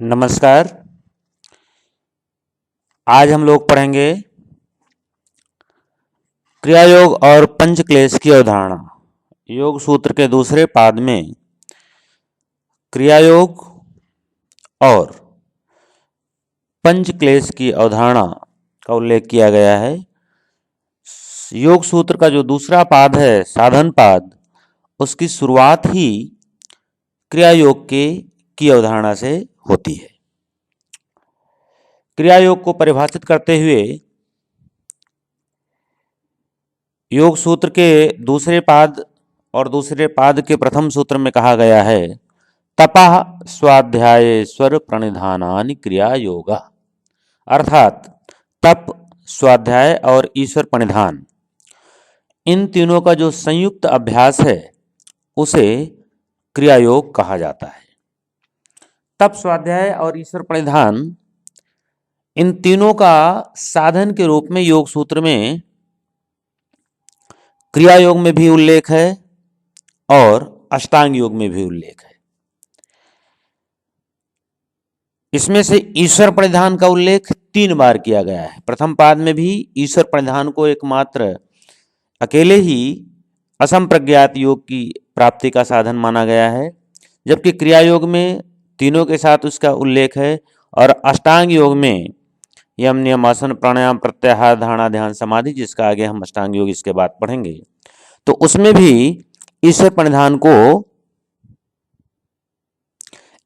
नमस्कार। आज हम लोग पढ़ेंगे क्रियायोग और पंचक्लेश की अवधारणा। योग सूत्र के दूसरे पाद में क्रियायोग और पंचक्लेश की अवधारणा का उल्लेख किया गया है। योग सूत्र का जो दूसरा पाद है, साधन पाद, उसकी शुरुआत ही क्रियायोग की अवधारणा से होती है। क्रियायोग को परिभाषित करते हुए योग सूत्र के दूसरे पाद और दूसरे पाद के प्रथम सूत्र में कहा गया है, तपः स्वाध्यायेश्वर प्रणिधानानि क्रिया योगा, अर्थात तप, स्वाध्याय और ईश्वर प्रणिधान, इन तीनों का जो संयुक्त अभ्यास है उसे क्रिया योग कहा जाता है। तप, स्वाध्याय और ईश्वर प्रणिधान, इन तीनों का साधन के रूप में योग सूत्र में क्रिया योग में भी उल्लेख है और अष्टांग योग में भी उल्लेख है। इसमें से ईश्वर प्रणिधान का उल्लेख 3 बार किया गया है। प्रथम पाद में भी ईश्वर प्रणिधान को एकमात्र अकेले ही असंप्रज्ञात योग की प्राप्ति का साधन माना गया है, जबकि क्रिया योग में तीनों के साथ उसका उल्लेख है और अष्टांग योग में यम, नियम, आसन, प्राणायाम, प्रत्याहार, धारणा, ध्यान, समाधि, जिसका आगे हम अष्टांग योग इसके बाद पढ़ेंगे, तो उसमें भी ईश्वर प्रणिधान को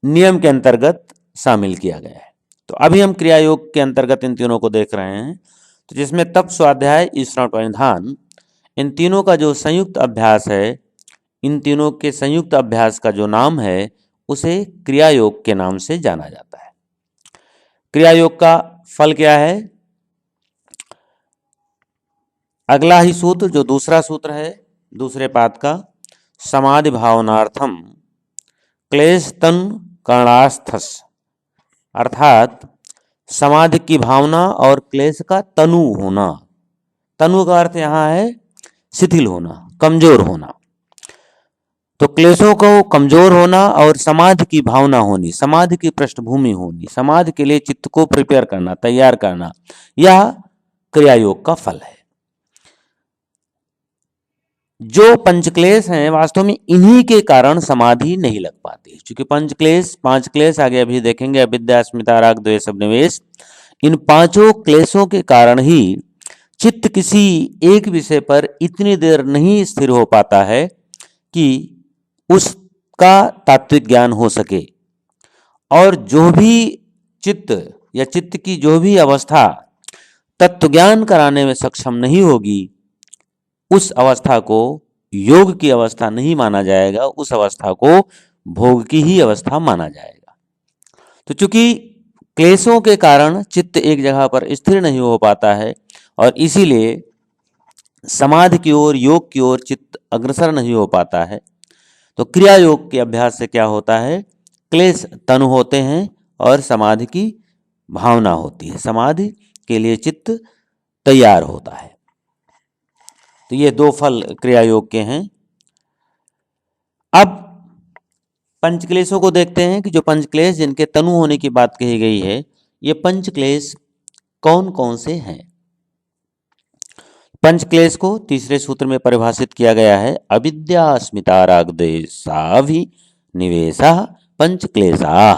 नियम के अंतर्गत शामिल किया गया है। तो अभी हम क्रिया योग के अंतर्गत इन तीनों को देख रहे हैं, तो जिसमें तप, स्वाध्याय, ईश्वर प्रणिधान, इन तीनों का जो संयुक्त अभ्यास है, इन तीनों के संयुक्त अभ्यास का जो नाम है उसे क्रिया योग के नाम से जाना जाता है। क्रिया योग का फल क्या है? अगला ही सूत्र, जो दूसरा सूत्र है दूसरे पाद का, समाधि भावनार्थम क्लेश तन करणास्थस, अर्थात समाधि की भावना और क्लेश का तनु होना। तनु का अर्थ यहाँ है शिथिल होना, कमजोर होना। तो क्लेशों को कमजोर होना और समाधि की भावना होनी, समाधि की पृष्ठभूमि होनी, समाधि के लिए चित्त को प्रिपेयर करना, तैयार करना, यह क्रिया योग का फल है। जो पंचक्लेश हैं, वास्तव में इन्हीं के कारण समाधि नहीं लग पाती, क्योंकि पांच क्लेश आगे अभी देखेंगे, अविद्या, अस्मिता, राग, द्वेष, अभिनिवेश, इन पांचों क्लेशों के कारण ही चित्त किसी एक विषय पर इतनी देर नहीं स्थिर हो पाता है कि उसका तात्विक ज्ञान हो सके। और जो भी चित्त या चित्त की जो भी अवस्था तत्व ज्ञान कराने में सक्षम नहीं होगी, उस अवस्था को योग की अवस्था नहीं माना जाएगा, उस अवस्था को भोग की ही अवस्था माना जाएगा। तो चूंकि क्लेशों के कारण चित्त एक जगह पर स्थिर नहीं हो पाता है और इसीलिए समाधि की ओर, योग की ओर चित्त अग्रसर नहीं हो पाता है, तो क्रिया योग के अभ्यास से क्या होता है? क्लेश तनु होते हैं और समाधि की भावना होती है, समाधि के लिए चित्त तैयार होता है। तो ये 2 फल क्रिया योग के हैं। अब पंचक्लेशों को देखते हैं कि जो पंचक्लेश जिनके तनु होने की बात कही गई है, ये पंचक्लेश कौन कौन से हैं? पंचक्लेश को तीसरे सूत्र में परिभाषित किया गया है, अविद्या, अस्मिता, राग, द्वेषाभिनिवेशा पंचक्लेशा,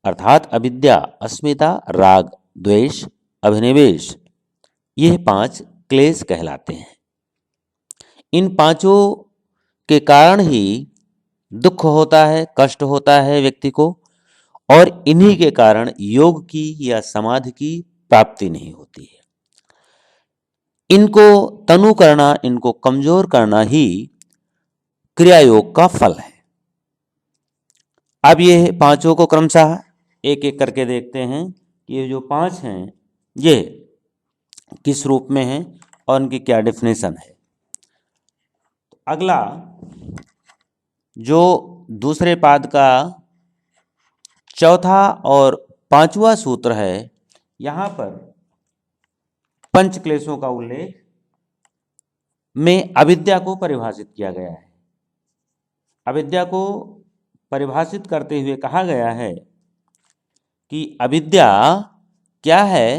अर्थात अविद्या, अस्मिता, राग, द्वेष, अभिनिवेश, ये 5 क्लेश कहलाते हैं। इन पांचों के कारण ही दुख होता है, कष्ट होता है व्यक्ति को, और इन्हीं के कारण योग की या समाधि की प्राप्ति नहीं होती है। इनको तनु करना, इनको कमजोर करना ही क्रिया योग का फल है। अब ये पांचों को क्रमशः एक एक करके देखते हैं कि ये जो 5 हैं ये किस रूप में हैं और उनकी क्या डेफिनेशन है। अगला जो दूसरे पाद का चौथा और 5वां सूत्र है, यहां पर पंचक्लेशों का उल्लेख में अविद्या को परिभाषित किया गया है। अविद्या को परिभाषित करते हुए कहा गया है कि अविद्या क्या है?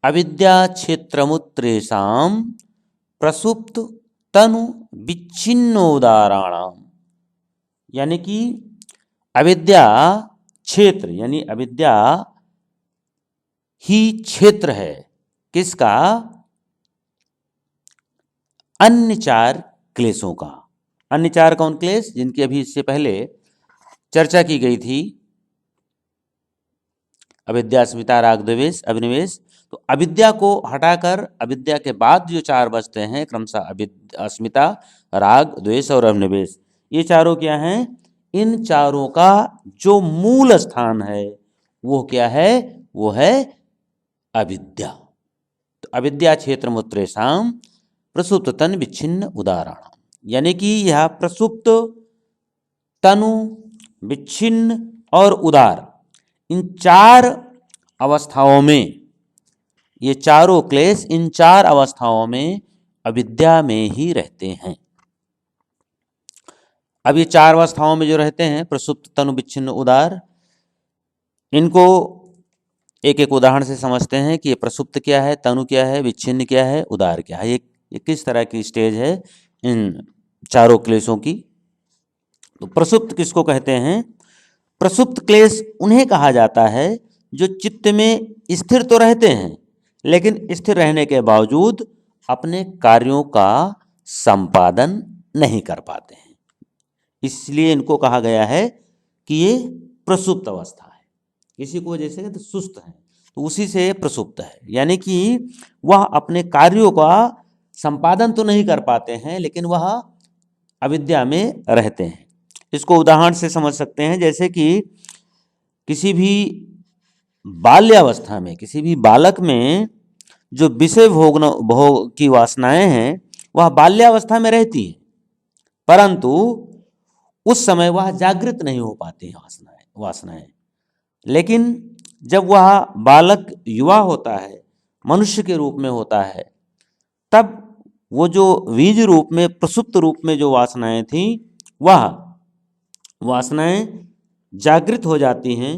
अविद्या क्षेत्रमुत्रेषाम प्रसुप्त तनु विच्छिन्नोदाहरणाम, यानी कि अविद्या क्षेत्र, यानी अविद्या ही क्षेत्र है किसका? अन्य चार क्लेशों का। अन्य चार कौन क्लेश? जिनकी अभी इससे पहले चर्चा की गई थी, अविद्या, अस्मिता, राग, द्वेष, अभिनिवेश। तो अविद्या को हटाकर अविद्या के बाद जो चार बचते हैं क्रमशः अस्मिता, राग, द्वेष और अभिनिवेश, ये चारों क्या हैं? इन चारों का जो मूल स्थान है वो क्या है? वो है अविद्या। तो अविद्या क्षेत्र मुत्रेषाम प्रसुप्त तन विच्छिन्न उदाहरण, यानी कि यह प्रसुप्त, तनु, विच्छिन्न और उदार, इन चार अवस्थाओं में, ये चारों क्लेश इन चार अवस्थाओं में अविद्या में ही रहते हैं। अब ये चार अवस्थाओं में जो रहते हैं, प्रसुप्त, तनु, विच्छिन्न, उदार, इनको एक एक उदाहरण से समझते हैं कि ये प्रसुप्त क्या है, तनु क्या है, विच्छिन्न क्या है, उदार क्या है, ये किस तरह की स्टेज है इन चारों क्लेशों की। तो प्रसुप्त किसको कहते हैं? प्रसुप्त क्लेश उन्हें कहा जाता है जो चित्त में स्थिर तो रहते हैं लेकिन स्थिर रहने के बावजूद अपने कार्यों का संपादन नहीं कर पाते हैं, इसलिए इनको कहा गया है कि ये प्रसुप्त अवस्था है। किसी को जैसे तो सुस्त है तो उसी से प्रसुप्त है, यानी कि वह अपने कार्यों का संपादन तो नहीं कर पाते हैं लेकिन वह अविद्या में रहते हैं। इसको उदाहरण से समझ सकते हैं, जैसे कि किसी भी बाल्यावस्था में, किसी भी बालक में जो विषय भोग की वासनाएं हैं वह बाल्यावस्था में रहती हैं, परंतु उस समय वह जागृत नहीं हो पाती हैं वासनाएं। लेकिन जब वह बालक युवा होता है, मनुष्य के रूप में होता है, तब वो जो बीज रूप में, प्रसुप्त रूप में जो वासनाएं थीं, वह वासनाएं जागृत हो जाती हैं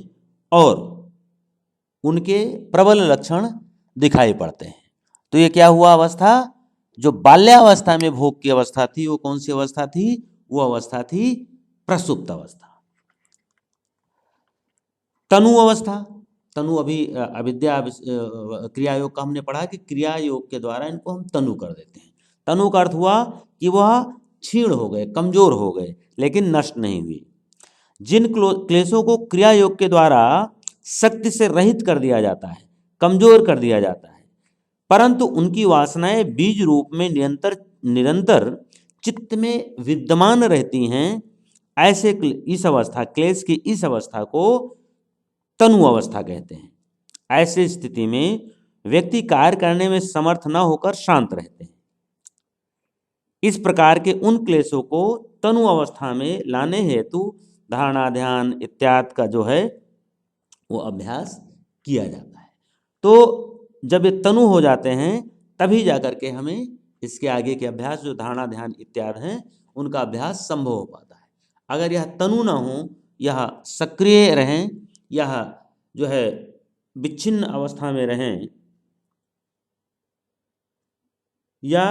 और उनके प्रबल लक्षण दिखाई पड़ते हैं। तो ये क्या हुआ अवस्था? जो बाल्यावस्था में भोग की अवस्था थी वो कौन सी अवस्था थी? वो अवस्था थी प्रसुप्त अवस्था। तनु अवस्था, तनु अभी अविद्या क्रिया योग का हमने पढ़ा कि क्रिया योग के द्वारा इनको हम तनु कर देते हैं। तनु का अर्थ हुआ कि वह क्षीण हो गए, कमजोर हो गए, लेकिन नष्ट नहीं हुई। जिन क्लेशों को क्रिया योग के द्वारा शक्ति से रहित कर दिया जाता है, कमजोर कर दिया जाता है, परंतु उनकी वासनाएं बीज रूप में निरंतर चित्त में विद्यमान रहती हैं, ऐसे इस अवस्था, क्लेश की इस अवस्था को तनु अवस्था कहते हैं। ऐसी स्थिति में व्यक्ति कार्य करने में समर्थ न होकर शांत रहते हैं। इस प्रकार के उन क्लेशों को तनु अवस्था में लाने हेतु धारणा, ध्यान इत्यादि का जो है वो अभ्यास किया जाता है। तो जब ये तनु हो जाते हैं तभी जाकर के हमें इसके आगे के अभ्यास जो धारणा, ध्यान इत्यादि हैं उनका अभ्यास संभव हो पाता है। अगर यह तनु न हो, यह सक्रिय रहें, यह जो है विच्छिन्न अवस्था में रहें या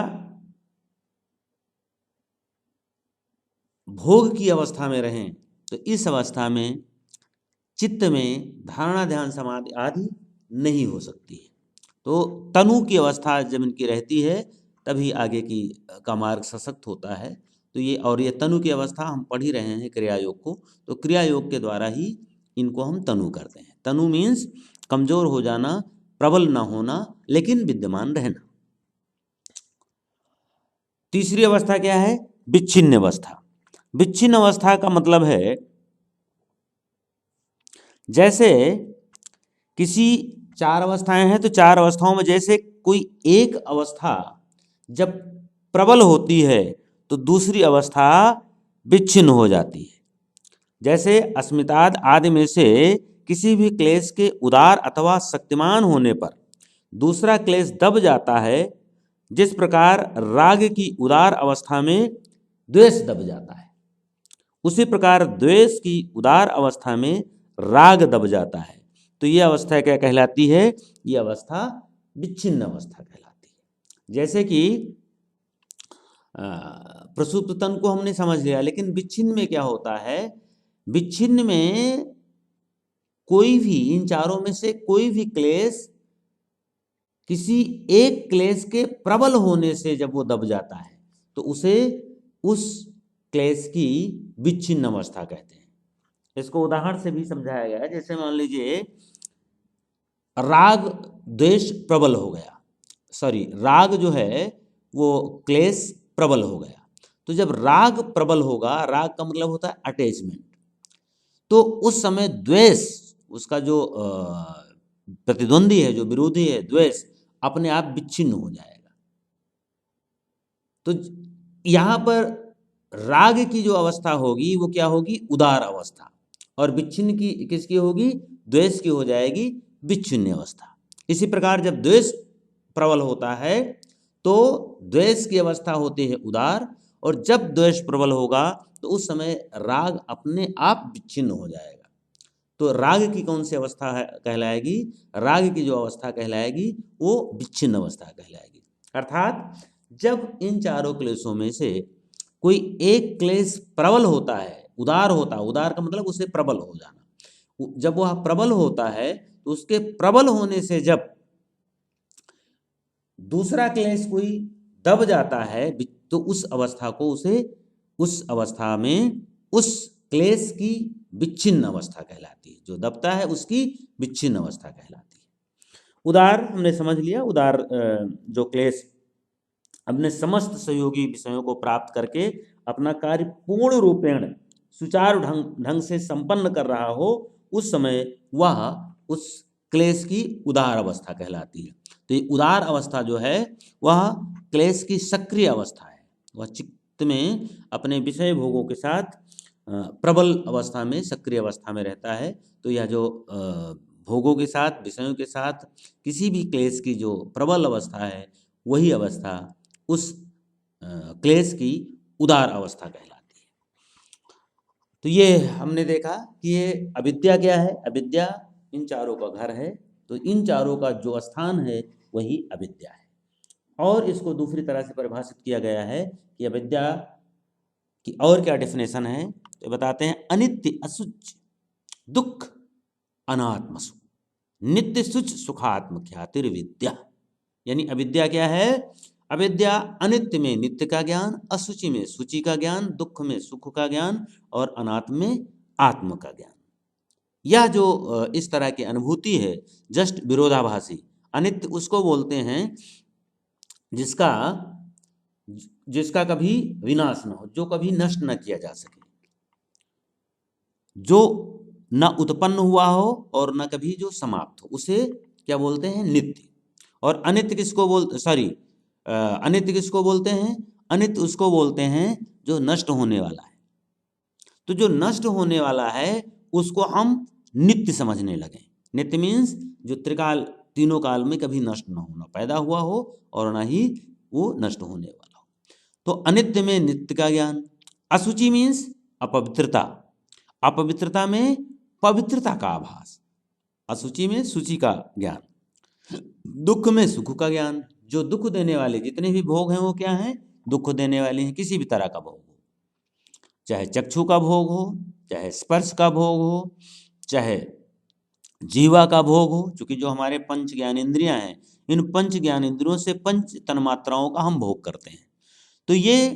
भोग की अवस्था में रहें, तो इस अवस्था में चित्त में धारणा, ध्यान, समाधि आदि नहीं हो सकती है। तो तनु की अवस्था जब इनकी रहती है तभी आगे की का मार्ग सशक्त होता है। तो ये तनु की अवस्था हम पढ़ ही रहे हैं क्रिया योग को, तो क्रिया योग के द्वारा ही इनको हम तनु करते हैं। तनु मीन्स कमजोर हो जाना, प्रबल ना होना, लेकिन विद्यमान रहना। तीसरी अवस्था क्या है? विच्छिन्न अवस्था। विच्छिन्न अवस्था का मतलब है जैसे किसी चार अवस्थाएं हैं तो चार अवस्थाओं में जैसे कोई एक अवस्था जब प्रबल होती है तो दूसरी अवस्था विच्छिन्न हो जाती है। जैसे अस्मिताद आदि में से किसी भी क्लेश के उदार अथवा शक्तिमान होने पर दूसरा क्लेश दब जाता है, जिस प्रकार राग की उदार अवस्था में द्वेष दब जाता है, उसी प्रकार द्वेष की उदार अवस्था में राग दब जाता है। तो ये अवस्था क्या कहलाती है? ये अवस्था विच्छिन्न अवस्था कहलाती है। जैसे कि प्रसुप्त तन को हमने समझ लिया, लेकिन विच्छिन्न में क्या होता है? विच्छिन्न में कोई भी, इन चारों में से कोई भी क्लेश किसी एक क्लेश के प्रबल होने से जब वो दब जाता है तो उसे उस क्लेश की विच्छिन्न अवस्था कहते हैं। इसको उदाहरण से भी समझाया गया है। जैसे मान लीजिए राग द्वेष प्रबल हो गया, राग जो है वो क्लेश प्रबल हो गया। तो जब राग प्रबल होगा, राग का मतलब होता है अटैचमेंट, तो उस समय द्वेष, उसका जो प्रतिद्वंदी है, जो विरोधी है द्वेष, अपने आप विच्छिन्न हो जाएगा। तो यहाँ पर राग की जो अवस्था होगी वो क्या होगी? उदार अवस्था। और विच्छिन्न की किसकी होगी? द्वेष की हो जाएगी विच्छिन्न अवस्था। इसी प्रकार जब द्वेष प्रबल होता है तो द्वेष की अवस्था होती है उदार, और जब द्वेष प्रबल होगा तो उस समय राग अपने आप विच्छिन्न हो जाएगा। तो राग की कौन सी अवस्था है कहलाएगी? राग की जो अवस्था कहलाएगी वो विच्छिन्न अवस्था कहलाएगी। अर्थात जब इन चारों क्लेशों में से कोई एक क्लेश प्रबल होता है, उदार होता है, उदार का मतलब उसे प्रबल हो जाना, जब वह प्रबल होता है तो उसके प्रबल होने से जब दूसरा क्लेश कोई दब जाता है तो उस अवस्था को उस अवस्था में उस क्लेश की विच्छिन्न अवस्था कहलाती है। जो दबता है उसकी विच्छिन्न अवस्था कहलाती है। उदार हमने समझ लिया। उदार जो क्लेश अपने समस्त सहयोगी विषयों को प्राप्त करके अपना कार्य पूर्ण रूपेण सुचारू ढंग से संपन्न कर रहा हो, उस समय वह उस क्लेश की उदार अवस्था कहलाती है। तो ये उदार अवस्था जो है वह क्लेश की सक्रिय अवस्था है। वह चित्त में अपने विषय भोगों के साथ प्रबल अवस्था में, सक्रिय अवस्था में रहता है। तो यह जो भोगों के साथ, विषयों के साथ किसी भी क्लेश की जो प्रबल अवस्था है, वही अवस्था उस क्लेश की उदार अवस्था कहलाती है। तो ये हमने देखा कि ये अविद्या क्या है? अविद्या इन चारों का घर है। तो इन चारों का जो स्थान है वही अविद्या है। और इसको दूसरी तरह से परिभाषित किया गया है कि अविद्या की और क्या डेफिनेशन है, तो बताते हैं अनित्य असुच दुख अनात्म सुख, नित्य सुच सुखात्म ख्यातिर्विद्या। यानी अविद्या क्या है? अविद्या अनित्य में नित्य का ज्ञान, असुचि में सुचि का ज्ञान, दुख में सुख का ज्ञान और अनात्म में आत्म का ज्ञान। यह जो इस तरह की अनुभूति है जस्ट विरोधाभासी। अनित्य उसको बोलते हैं जिसका कभी विनाश न हो, जो कभी नष्ट न किया जा सके, जो न उत्पन्न हुआ हो और न कभी जो समाप्त हो, उसे क्या बोलते हैं? नित्य। और अनित्य किसको अनित्य किसको बोलते हैं? अनित्य उसको बोलते हैं जो नष्ट होने वाला है। तो जो नष्ट होने वाला है उसको हम नित्य समझने लगे। नित्य मीन्स जो त्रिकाल, तीनों काल में कभी नष्ट न हो, न पैदा हुआ हो और न ही वो नष्ट होने वाला हो। तो अनित्य में नित्य का ज्ञान। असुचि मीन्स अपवित्रता, अपवित्रता में पवित्रता का आभास, असुचि में शुचि का ज्ञान। दुख में सुख का ज्ञान, जो दुख देने वाले जितने भी भोग हैं वो क्या हैं? दुख देने वाले हैं। किसी भी तरह का भोग हो, चाहे चक्षु का भोग हो, चाहे स्पर्श का भोग हो, चाहे जीवा का भोग हो, क्योंकि जो हमारे पंच ज्ञानेंद्रियां हैं, इन पंच ज्ञानेंद्रियों से पंच तन्मात्राओं का हम भोग करते हैं। तो ये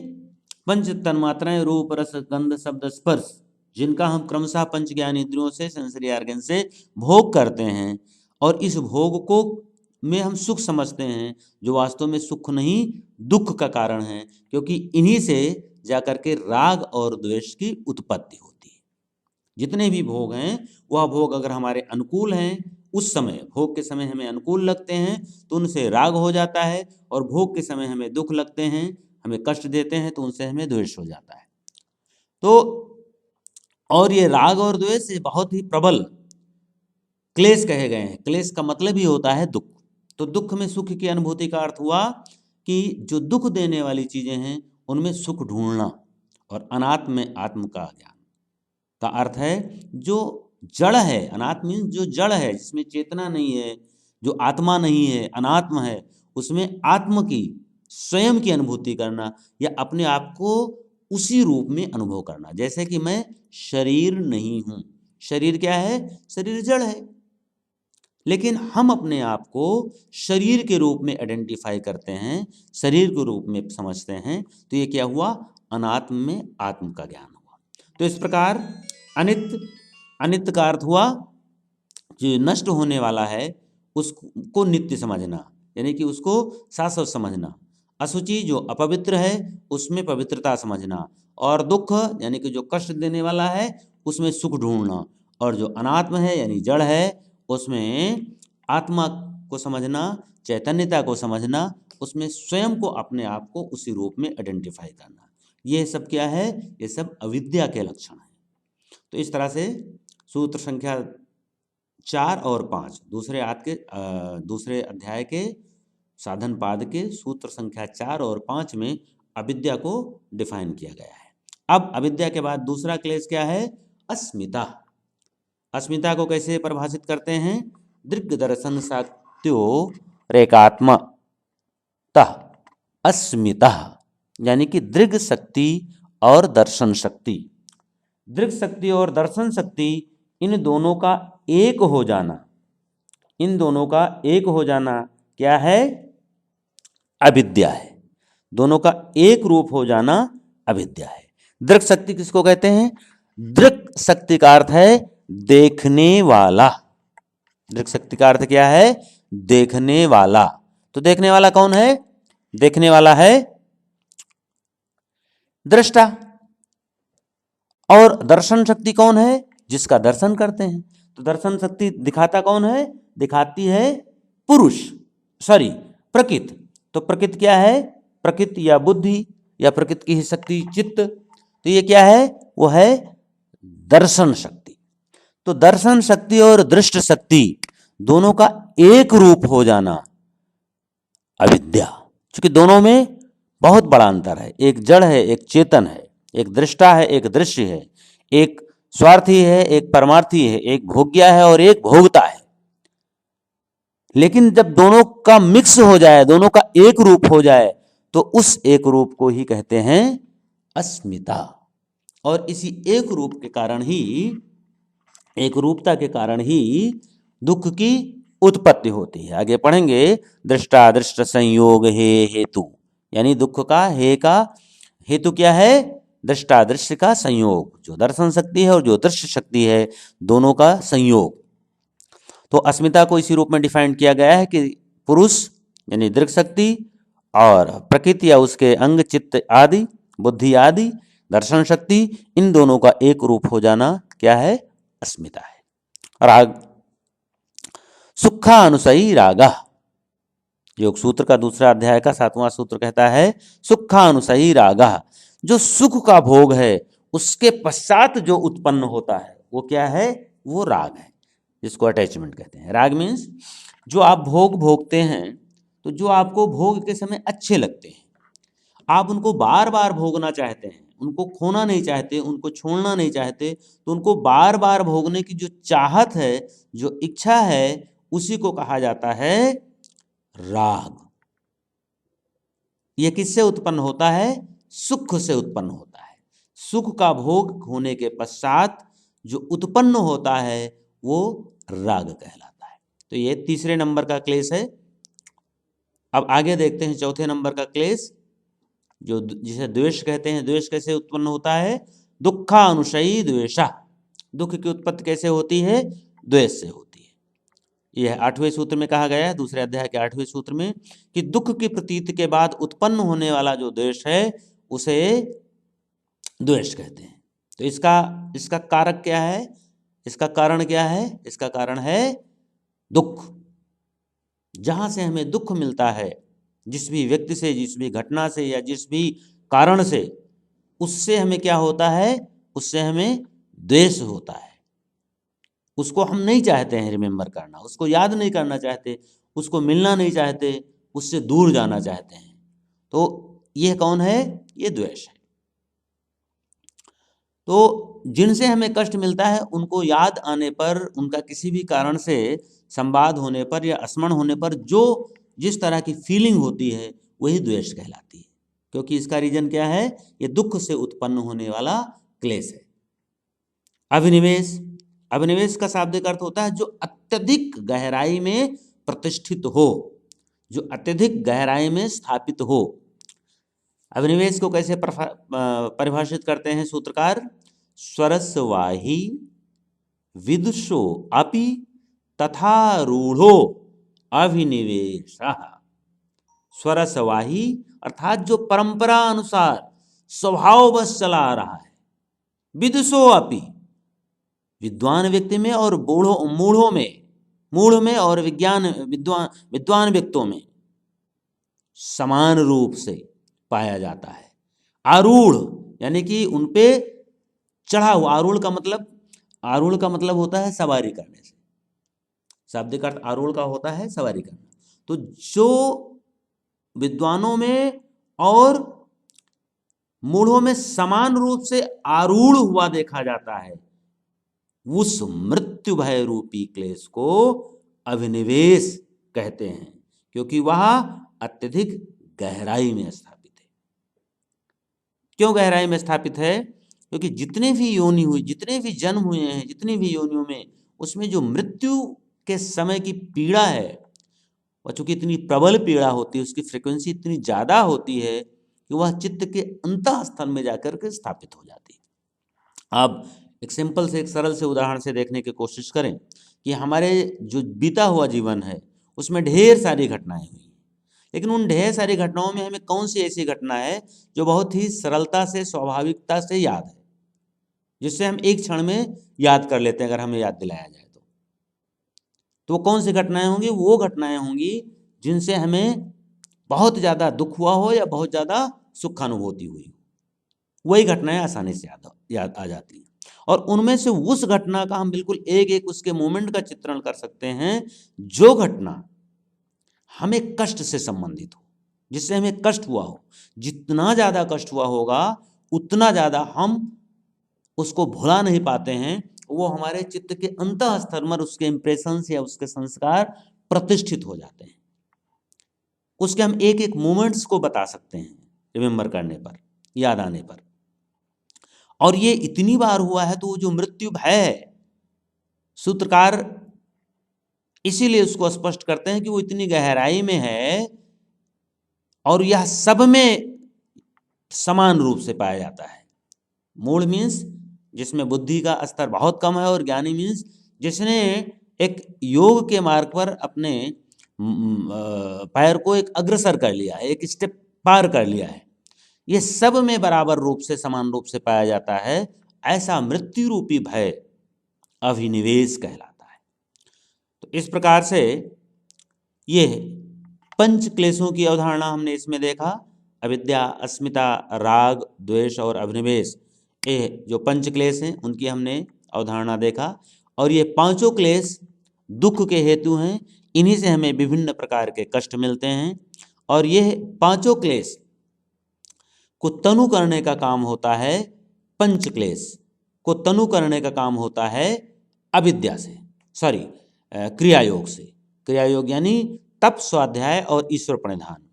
पंच तन्मात्राएं रूप रस गंध शब्द स्पर्श, जिनका हम क्रमशः पंच ज्ञानेंद्रियों से, सेंसरी ऑर्गन से भोग करते हैं, और इस भोग को में हम सुख समझते हैं, जो वास्तव में सुख नहीं दुख का कारण है, क्योंकि इन्हीं से जाकर के राग और द्वेष की उत्पत्ति होती है। जितने भी भोग हैं वह भोग अगर हमारे अनुकूल हैं, उस समय भोग के समय हमें अनुकूल लगते हैं तो उनसे राग हो जाता है, और भोग के समय हमें दुख लगते हैं, हमें कष्ट देते हैं तो उनसे हमें द्वेष हो जाता है। तो और ये राग और द्वेष ये बहुत ही प्रबल क्लेश कहे गए हैं। क्लेश का मतलब ही होता है दुख। तो दुख में सुख की अनुभूति का अर्थ हुआ कि जो दुख देने वाली चीजें हैं उनमें सुख ढूंढना, और अनात्म में आत्म का ज्ञान का अर्थ है जो जड़ है, अनात्म मीन्स जो जड़ है, जिसमें चेतना नहीं है, जो आत्मा नहीं है, अनात्म है, उसमें आत्म की, स्वयं की अनुभूति करना या अपने आप को उसी रूप में अनुभव करना। जैसे कि मैं शरीर नहीं हूं, शरीर क्या है? शरीर जड़ है, लेकिन हम अपने आप को शरीर के रूप में आइडेंटिफाई करते हैं, शरीर के रूप में समझते हैं, तो ये क्या हुआ? अनात्म में आत्म का ज्ञान हुआ। तो इस प्रकार अनित्य, अनित्य का अर्थ हुआ जो नष्ट होने वाला है उसको नित्य समझना, यानी कि उसको शाश्वत समझना। अशुचि जो अपवित्र है उसमें पवित्रता समझना, और दुख यानी कि जो कष्ट देने वाला है उसमें सुख ढूंढना, और जो अनात्म है यानी जड़ है उसमें आत्मा को समझना, चैतन्यता को समझना, उसमें स्वयं को, अपने आप को उसी रूप में आइडेंटिफाई करना। ये सब क्या है? ये सब अविद्या के लक्षण हैं। तो इस तरह से सूत्र संख्या 4 और 5 दूसरे अध्याय के साधन पाद के सूत्र संख्या 4 और 5 में अविद्या को डिफाइन किया गया है। अब अविद्या के बाद दूसरा क्लेश क्या है? अस्मिता। अस्मिता को कैसे परिभाषित करते हैं? दृग् दर्शन शक्त्यो रेकात्मतः अस्मिता, यानी कि दृग् शक्ति और दर्शन शक्ति। दृग् शक्ति और दर्शन शक्ति, इन दोनों का एक हो जाना, इन दोनों का एक हो जाना क्या है? अविद्या है। दोनों का एक रूप हो जाना अविद्या है। दृक् शक्ति किसको कहते हैं? दृक् शक्ति का अर्थ है देखने वाला। दृक् शक्ति का अर्थ क्या है? देखने वाला। तो देखने वाला कौन है? देखने वाला है दृष्टा। और दर्शन शक्ति कौन है? जिसका दर्शन करते हैं। तो दर्शन शक्ति दिखाता कौन है? दिखाती है पुरुष, सॉरी प्रकृति। तो प्रकृति क्या है? प्रकृति या बुद्धि या प्रकृति की ही शक्ति चित्त। तो ये क्या है? वो है दर्शन शक्ति। तो दर्शन शक्ति और दृष्ट शक्ति दोनों का एक रूप हो जाना अविद्या। क्योंकि दोनों में बहुत बड़ा अंतर है, एक जड़ है, एक चेतन है, एक दृष्टा है, एक दृश्य है, एक स्वार्थी है, एक परमार्थी है, एक भोग्या है और एक भोगता है। लेकिन जब दोनों का मिक्स हो जाए, दोनों का एक रूप हो जाए, तो उस एक रूप को ही कहते हैं अस्मिता। और इसी एक रूप के कारण ही, एक रूपता के कारण ही दुख की उत्पत्ति होती है। आगे पढ़ेंगे दृष्टा दृष्ट संयोग हे हेतु, यानी दुख का हे का हेतु क्या है? दृष्टा दृश्य का संयोग, जो दर्शन शक्ति है और जो दृश्य शक्ति है, दोनों का संयोग। तो अस्मिता को इसी रूप में डिफाइन किया गया है कि पुरुष यानी दृक् शक्ति और प्रकृति या उसके अंग चित्त आदि, बुद्धि आदि, दर्शन शक्ति, इन दोनों का एक रूप हो जाना क्या है? अस्मिता है। राग, सुखानुसयी रागा। योग सूत्र का दूसरा अध्याय का 7वां सूत्र कहता है सुखानुसयी रागा। जो सुख का भोग है उसके पश्चात जो उत्पन्न होता है वो क्या है? वो राग है, जिसको अटैचमेंट कहते हैं। राग मीन्स जो आप भोग भोगते हैं, तो जो आपको भोग के समय अच्छे लगते हैं, आप उनको बार बार भोगना चाहते हैं, उनको खोना नहीं चाहते, उनको छोड़ना नहीं चाहते, तो उनको बार बार भोगने की जो चाहत है, जो इच्छा है, उसी को कहा जाता है राग। यह किससे उत्पन्न होता है? सुख से उत्पन्न होता है। सुख का भोग होने के पश्चात जो उत्पन्न होता है वो राग कहलाता है। तो ये तीसरे नंबर का क्लेश है। अब आगे देखते हैं चौथे नंबर का क्लेश, जो जिसे द्वेष कहते हैं। द्वेष कैसे उत्पन्न होता है? दुखानुशयी द्वेषा। दुख की उत्पत्ति कैसे होती है? द्वेष से होती है। यह 8वें सूत्र में कहा गया है, दूसरे अध्याय के 8वें सूत्र में, कि दुख की प्रतीति के बाद उत्पन्न होने वाला जो द्वेष है उसे द्वेष कहते हैं। तो इसका कारक क्या है? इसका कारण क्या है? इसका कारण है दुख। जहां से हमें दुख मिलता है, जिस भी व्यक्ति से, जिस भी घटना से या जिस भी कारण से, उससे हमें क्या होता है? उससे हमें द्वेष होता है। उसको हम नहीं चाहते हैं रिमेंबर करना, उसको याद नहीं करना चाहते, उसको मिलना नहीं चाहते, उससे दूर जाना चाहते हैं। तो यह कौन है? ये द्वेष है। तो जिनसे हमें कष्ट मिलता है उनको याद आने पर, उनका किसी भी कारण से संवाद होने पर या स्मरण होने पर जो जिस तरह की फीलिंग होती है वही द्वेष कहलाती है, क्योंकि इसका रीजन क्या है, ये दुख से उत्पन्न होने वाला क्लेश है। अभिनिवेश, अभिनिवेश का शाब्दिक अर्थ होता है जो अत्यधिक गहराई में प्रतिष्ठित हो, जो अत्यधिक गहराई में स्थापित हो। अभिनिवेश को कैसे परिभाषित करते हैं सूत्रकार, स्वरस्वाही विदुषो अपि तथारूढ़ो अभिनिवेशः। स्वरस्वाही अर्थात जो परंपरा अनुसार स्वभाववश चला आ रहा है, विदुषो अपि विद्वान व्यक्ति में और मूढ़ों में और विद्वान व्यक्तियों में समान रूप से पाया जाता है। आरूढ़ यानी कि उनपे चढ़ा हुआ, आरूढ़ का मतलब होता है सवारी करने से, शाब्दिक अर्थ आरूढ़ का होता है सवारी करना। तो जो विद्वानों में और मूढ़ों में समान रूप से आरूढ़ हुआ देखा जाता है, उस मृत्यु भय रूपी क्लेश को अभिनिवेश कहते हैं, क्योंकि वह अत्यधिक गहराई में स्थापित है। क्यों गहराई में स्थापित है? क्योंकि जितने भी योनि हुई, जितने भी जन्म हुए हैं, जितनी भी योनियों में, उसमें जो मृत्यु के समय की पीड़ा है, और चूंकि इतनी प्रबल पीड़ा होती है, उसकी फ्रीक्वेंसी इतनी ज़्यादा होती है कि वह चित्त के अंतःस्थल में जाकर के स्थापित हो जाती है। अब एक सिंपल से, एक सरल से उदाहरण से देखने की कोशिश करें कि हमारे जो बीता हुआ जीवन है उसमें ढेर सारी घटनाएं हुई, लेकिन उन ढेर सारी घटनाओं में हमें कौन सी ऐसी घटना है जो बहुत ही सरलता से, स्वाभाविकता से याद है, जिससे हम एक क्षण में याद कर लेते हैं अगर हमें याद दिलाया जाए तो वो कौन सी घटनाएं होंगी? वो घटनाएं होंगी जिनसे हमें बहुत ज़्यादा दुख हुआ हो या बहुत ज़्यादा सुखानुभूति हुई हो, वही घटनाएं आसानी से याद आ जाती हैं। और उनमें से उस घटना का हम बिल्कुल एक एक उसके मोमेंट का चित्रण कर सकते हैं जो घटना हमें कष्ट से संबंधित हो, जिससे हमें कष्ट हुआ हो। जितना ज़्यादा कष्ट हुआ होगा उतना ज़्यादा हम उसको भुला नहीं पाते हैं, वो हमारे चित्त के अंतःस्तर में उसके इंप्रेशंस या उसके संस्कार प्रतिष्ठित हो जाते हैं। उसके हम एक एक मोमेंट्स को बता सकते हैं रिमेंबर करने पर, याद आने पर। और ये इतनी बार हुआ है तो वो जो मृत्यु भय है, सूत्रकार इसीलिए उसको स्पष्ट करते हैं कि वो इतनी गहराई में है और यह सब में समान रूप से पाया जाता है। मूढ़ मीन्स जिसमें बुद्धि का स्तर बहुत कम है, और ज्ञानी मीन्स जिसने एक योग के मार्ग पर अपने पैर को एक अग्रसर कर लिया है, एक स्टेप पार कर लिया है। ये सब में बराबर रूप से, समान रूप से पाया जाता है। ऐसा मृत्यु रूपी भय अभिनिवेश कहलाता है। तो इस प्रकार से ये पंच क्लेशों की अवधारणा हमने इसमें देखा। अविद्या, अस्मिता, राग, द्वेष और अभिनिवेश, ये जो पंच क्लेश हैं उनकी हमने अवधारणा देखा। और ये पांचों क्लेश दुख के हेतु हैं, इन्हीं से हमें विभिन्न प्रकार के कष्ट मिलते हैं। और ये पांचों क्लेश को तनु करने का काम होता है, पंच क्लेश को तनु करने का काम होता है अविद्या से, क्रिया योग से। क्रिया योग यानी तप, स्वाध्याय और ईश्वर प्रणिधान,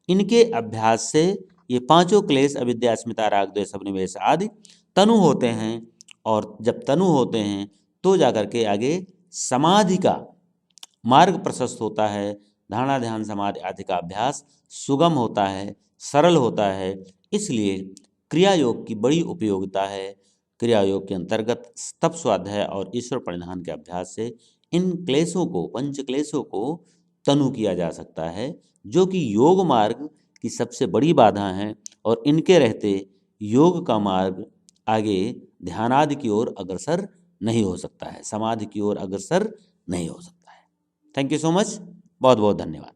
इनके अभ्यास से ये पांचों क्लेश अविद्या, अस्मिता, राग, द्वेष, अभिनिवेश आदि तनु होते हैं। और जब तनु होते हैं तो जाकर के आगे समाधि का मार्ग प्रशस्त होता है। धारणा, ध्यान, समाधि आदि का अभ्यास सुगम होता है, सरल होता है। इसलिए क्रिया योग की बड़ी उपयोगिता है। क्रिया योग के अंतर्गत तप, स्वाध्याय और ईश्वर प्रणिधान के अभ्यास से इन क्लेशों को, पंच क्लेशों को तनु किया जा सकता है, जो कि योग मार्ग की सबसे बड़ी बाधा है। और इनके रहते योग का मार्ग आगे ध्यानादि की ओर अग्रसर नहीं हो सकता है, समाधि की ओर अग्रसर नहीं हो सकता है। थैंक यू सो मच, बहुत बहुत धन्यवाद।